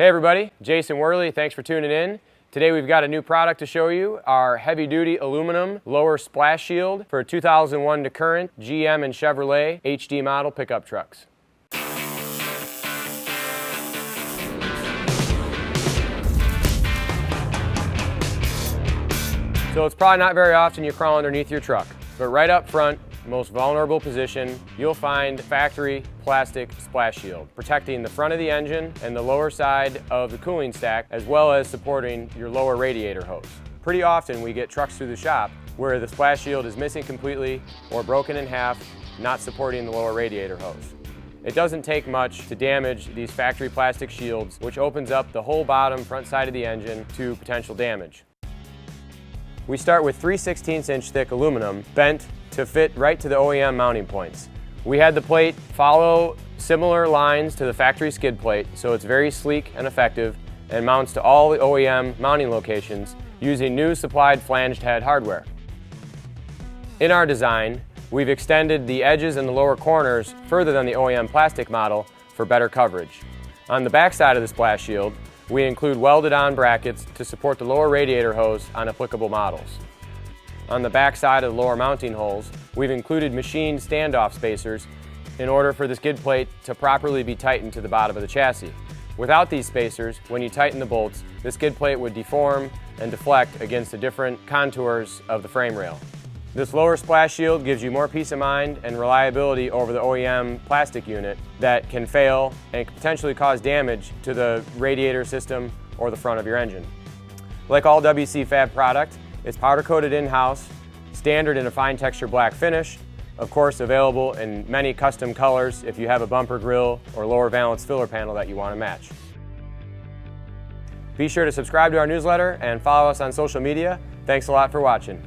Hey everybody, Jason Wehrli, thanks for tuning in. Today we've got a new product to show you, our heavy-duty aluminum lower splash shield for 2001 to current GM and Chevrolet HD model pickup trucks. So it's probably not very often you crawl underneath your truck, but right up front, most vulnerable position, you'll find factory plastic splash shield, protecting the front of the engine and the lower side of the cooling stack, as well as supporting your lower radiator hose. Pretty often we get trucks through the shop where the splash shield is missing completely or broken in half, not supporting the lower radiator hose. It doesn't take much to damage these factory plastic shields, which opens up the whole bottom front side of the engine to potential damage. We start with 3/16" thick aluminum bent to fit right to the OEM mounting points. We had the plate follow similar lines to the factory skid plate, so it's very sleek and effective and mounts to all the OEM mounting locations using new supplied flanged head hardware. In our design, we've extended the edges and the lower corners further than the OEM plastic model for better coverage. On the back side of the splash shield, we include welded-on brackets to support the lower radiator hose on applicable models. On the back side of the lower mounting holes, we've included machined standoff spacers in order for the skid plate to properly be tightened to the bottom of the chassis. Without these spacers, when you tighten the bolts, the skid plate would deform and deflect against the different contours of the frame rail. This lower splash shield gives you more peace of mind and reliability over the OEM plastic unit that can fail and can potentially cause damage to the radiator system or the front of your engine. Like all WCFab product, it's powder coated in-house, standard in a fine texture black finish, of course available in many custom colors if you have a bumper grille or lower valance filler panel that you want to match. Be sure to subscribe to our newsletter and follow us on social media. Thanks a lot for watching.